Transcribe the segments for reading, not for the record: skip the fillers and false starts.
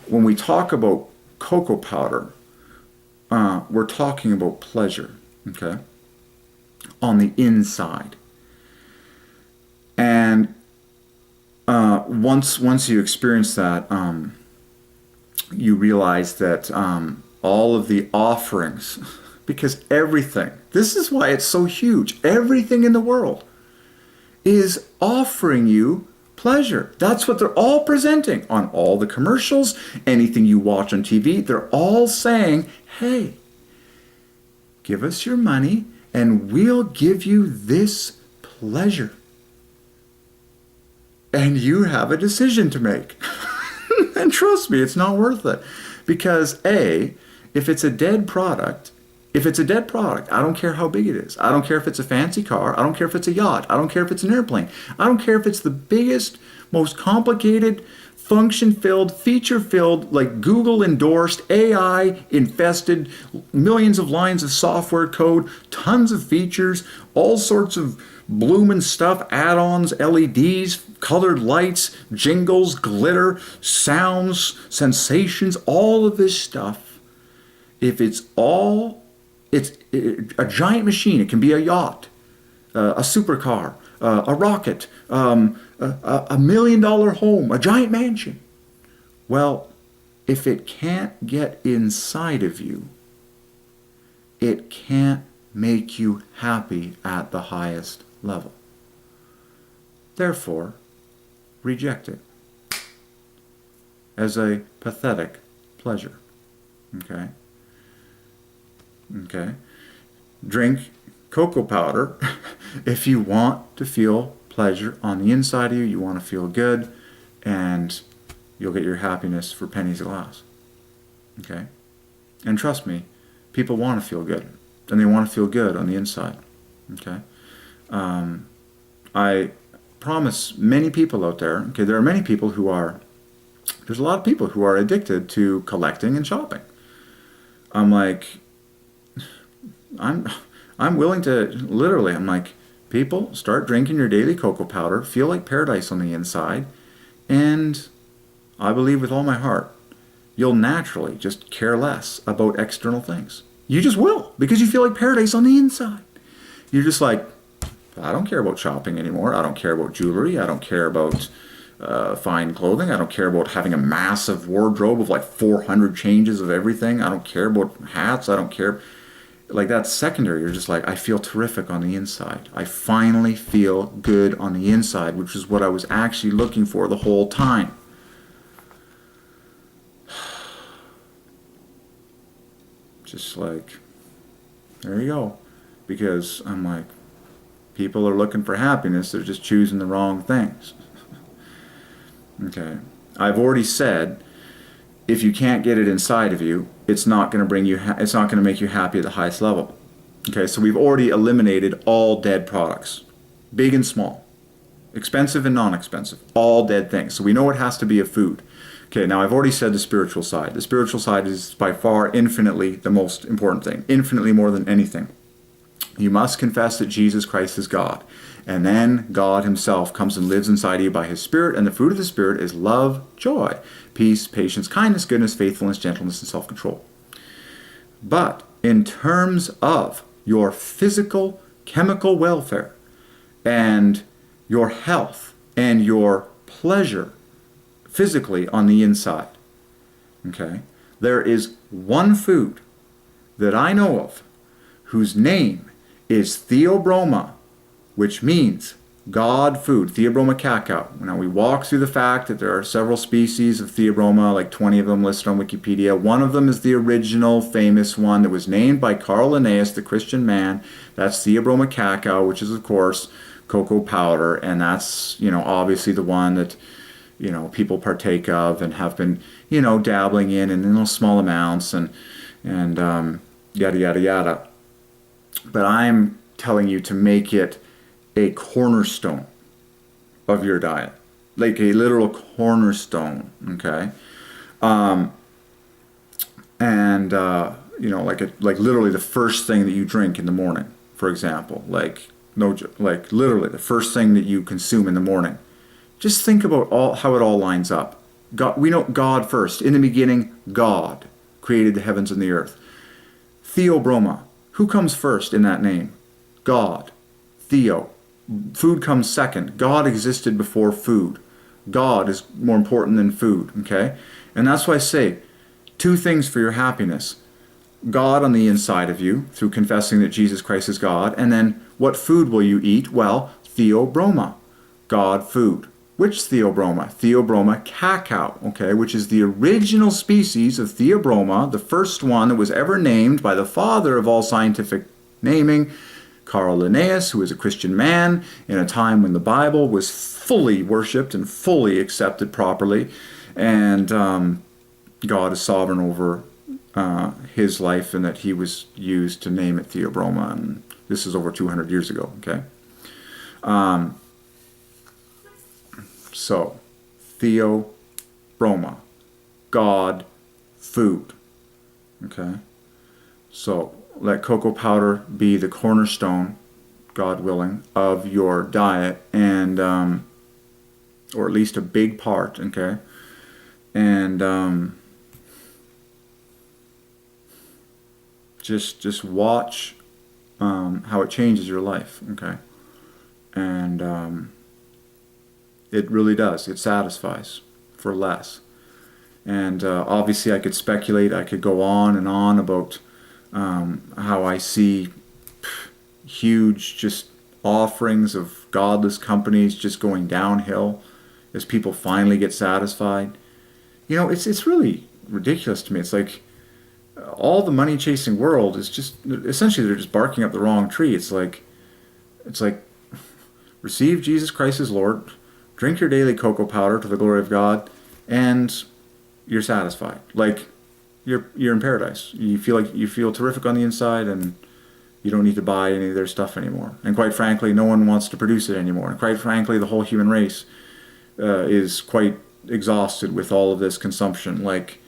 when we talk about cocoa powder, we're talking about pleasure, okay, on the inside. And once you experience that, you realize that all of the offerings, because everything, this is why it's so huge, everything in the world is offering you pleasure. That's what they're all presenting on all the commercials, anything you watch on TV. They're all saying, hey, give us your money and we'll give you this pleasure. And you have a decision to make. And trust me, it's not worth it. Because if it's a dead product, I don't care how big it is. I don't care if it's a fancy car. I don't care if it's a yacht. I don't care if it's an airplane. I don't care if it's the biggest, most complicated, function-filled, feature-filled, like Google-endorsed, AI-infested, millions of lines of software code, tons of features, all sorts of bloomin' stuff, add-ons, LEDs, colored lights, jingles, glitter, sounds, sensations, all of this stuff. If it's a giant machine. It can be a yacht, a supercar, a rocket, a $1 million home, a giant mansion. Well, if it can't get inside of you, it can't make you happy at the highest level. Therefore, reject it as a pathetic pleasure. Okay? Okay? Drink cocoa powder if you want to feel pleasure on the inside of you, you want to feel good, and you'll get your happiness for pennies a glass. Okay? And trust me, people want to feel good, and they want to feel good on the inside. Okay? I promise many people out there, okay, there are many people who are, there's a lot of people who are addicted to collecting and shopping. I'm willing to, literally, I'm like, people, start drinking your daily cocoa powder, feel like paradise on the inside, and I believe with all my heart, you'll naturally just care less about external things. You just will, because you feel like paradise on the inside. You're just like, I don't care about shopping anymore. I don't care about jewelry. I don't care about fine clothing. I don't care about having a massive wardrobe of like 400 changes of everything. I don't care about hats. I don't care. Like, that's secondary. You're just like, I feel terrific on the inside. I finally feel good on the inside, which is what I was actually looking for the whole time. Just like, there you go. Because I'm like, people are looking for happiness. They're just choosing the wrong things. Okay. I've already said, if you can't get it inside of you, it's not going to bring you. It's not going to make you happy at the highest level. Okay. So we've already eliminated all dead products, big and small, expensive and non-expensive, all dead things. So we know it has to be a food. Okay. Now I've already said the spiritual side. The spiritual side is by far infinitely the most important thing, infinitely more than anything. You must confess that Jesus Christ is God. And then God himself comes and lives inside of you by his Spirit. And the fruit of the Spirit is love, joy, peace, patience, kindness, goodness, faithfulness, gentleness, and self-control. But in terms of your physical, chemical welfare and your health and your pleasure physically on the inside, okay, there is one food that I know of whose name is theobroma, which means God food, Theobroma cacao. Now we walk through the fact that there are several species of Theobroma, like 20 of them listed on Wikipedia. One of them is the original famous one that was named by Carl Linnaeus, the Christian man. That's Theobroma cacao, which is of course cocoa powder, and that's, you know, obviously the one that, you know, people partake of and have been, you know, dabbling in little small amounts and yada yada yada. But I'm telling you to make it a cornerstone of your diet, like a literal cornerstone, okay? You know, like literally the first thing that you drink in the morning, for example, like literally the first thing that you consume in the morning. Just think about how it all lines up. God, we know God first. In the beginning, God created the heavens and the earth. Theobroma. Who comes first in that name? God. Theo. Food comes second. God existed before food. God is more important than food, okay? And that's why I say, two things for your happiness. God on the inside of you, through confessing that Jesus Christ is God, and then what food will you eat? Well, theobroma, God food. Which theobroma? Theobroma cacao, okay, which is the original species of theobroma, the first one that was ever named by the father of all scientific naming, Carl Linnaeus, who was a Christian man in a time when the Bible was fully worshipped and fully accepted properly, and God is sovereign over his life, and that he was used to name it theobroma, and this is over 200 years ago, okay? So, theobroma, God, food, okay? So, let cocoa powder be the cornerstone, God willing, of your diet, and or at least a big part, okay? And just watch how it changes your life, okay? And it really does. It satisfies for less. And obviously I could speculate, I could go on and on about how I see huge just offerings of godless companies just going downhill as people finally get satisfied. You know, it's really ridiculous to me. It's like all the money chasing world is just essentially they're just barking up the wrong tree. It's like receive Jesus Christ as Lord, drink your daily cocoa powder to the glory of God, and you're satisfied. Like you're in paradise. You feel terrific on the inside, and you don't need to buy any of their stuff anymore. And quite frankly, no one wants to produce it anymore. And quite frankly, the whole human race is quite exhausted with all of this consumption. Like,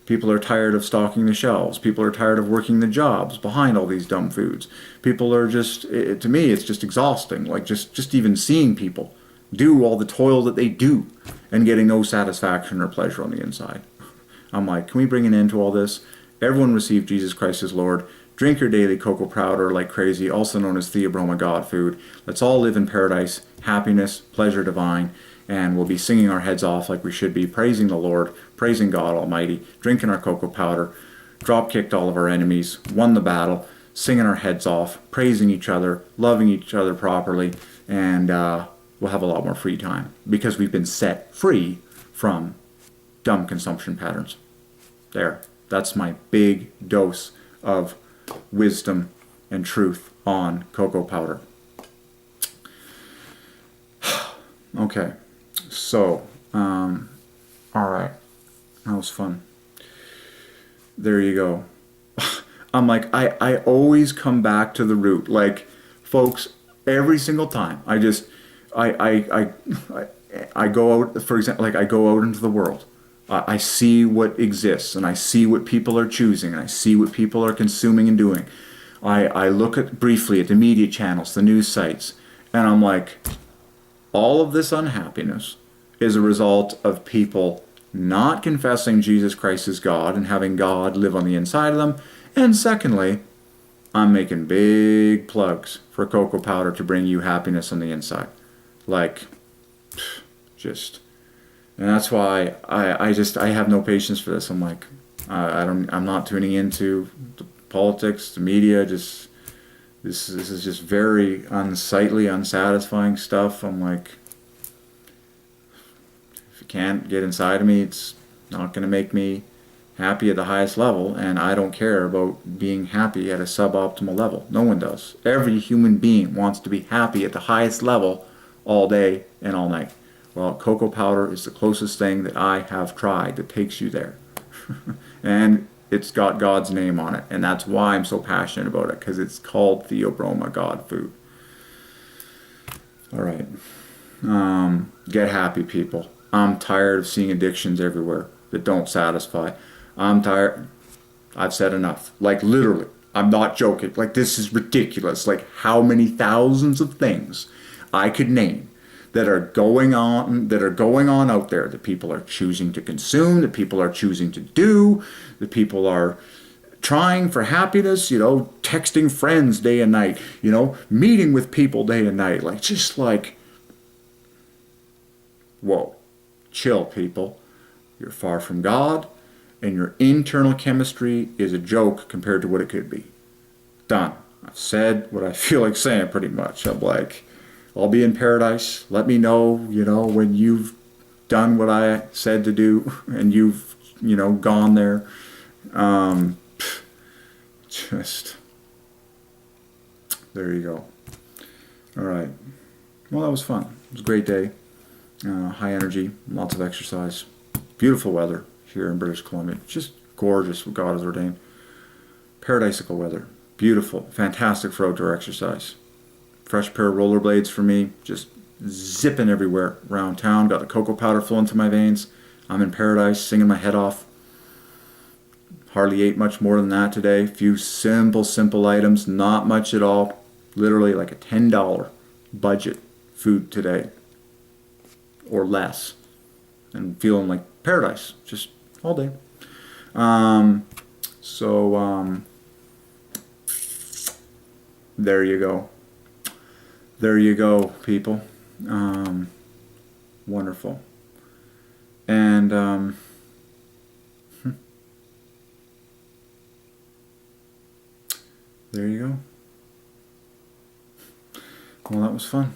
people are tired of stocking the shelves. People are tired of working the jobs behind all these dumb foods. People are just, to me, it's just exhausting. Like, just even seeing people do all the toil that they do and getting no satisfaction or pleasure on the inside. I'm like, can we bring an end to all this? Everyone receive Jesus Christ as Lord. Drink your daily cocoa powder like crazy, also known as theobroma, God food. Let's all live in paradise, happiness, pleasure divine, and we'll be singing our heads off like we should be, praising the Lord, praising God Almighty, drinking our cocoa powder, drop-kicked all of our enemies, won the battle, singing our heads off, praising each other, loving each other properly, and we'll have a lot more free time because we've been set free from dumb consumption patterns. There. That's my big dose of wisdom and truth on cocoa powder. Okay. So, all right. That was fun. There you go. I'm like, I always come back to the root. Like, folks, every single time. I go out, for example, like I go out into the world. I see what exists, and I see what people are choosing, and I see what people are consuming and doing. I look briefly at the media channels, the news sites, and I'm like, all of this unhappiness is a result of people not confessing Jesus Christ as God and having God live on the inside of them. And secondly, I'm making big plugs for cocoa powder to bring you happiness on the inside. Like, just... And that's why I have no patience for this. I'm like, I'm not tuning into the politics, the media. Just this is just very unsightly, unsatisfying stuff. I'm like, if it can't get inside of me, it's not going to make me happy at the highest level. And I don't care about being happy at a suboptimal level. No one does. Every human being wants to be happy at the highest level all day and all night. Well, cocoa powder is the closest thing that I have tried that takes you there. And it's got God's name on it. And that's why I'm so passionate about it, because it's called theobroma, God food. All right. Get happy, people. I'm tired of seeing addictions everywhere that don't satisfy. I'm tired. I've said enough. Like, literally. I'm not joking. Like, this is ridiculous. Like, how many thousands of things I could name that are going on out there, that people are choosing to consume, that people are choosing to do, that people are trying for happiness, you know, texting friends day and night, you know, meeting with people day and night, like, just like, whoa, chill, people. You're far from God, and your internal chemistry is a joke compared to what it could be. Done. I've said what I feel like saying pretty much. I'm like, I'll be in paradise. Let me know, you know, when you've done what I said to do and you've, you know, gone there. Just, there you go. All right. Well, that was fun. It was a great day. High energy, lots of exercise. Beautiful weather here in British Columbia. Just gorgeous what God has ordained. Paradisical weather. Beautiful. Fantastic for outdoor exercise. Fresh pair of rollerblades for me. Just zipping everywhere around town. Got the cocoa powder flowing through my veins. I'm in paradise, singing my head off. Hardly ate much more than that today. A few simple items. Not much at all. Literally like a $10 budget food today. Or less. And feeling like paradise. Just all day. There you go. There you go, people. Wonderful. And there you go. Well, that was fun.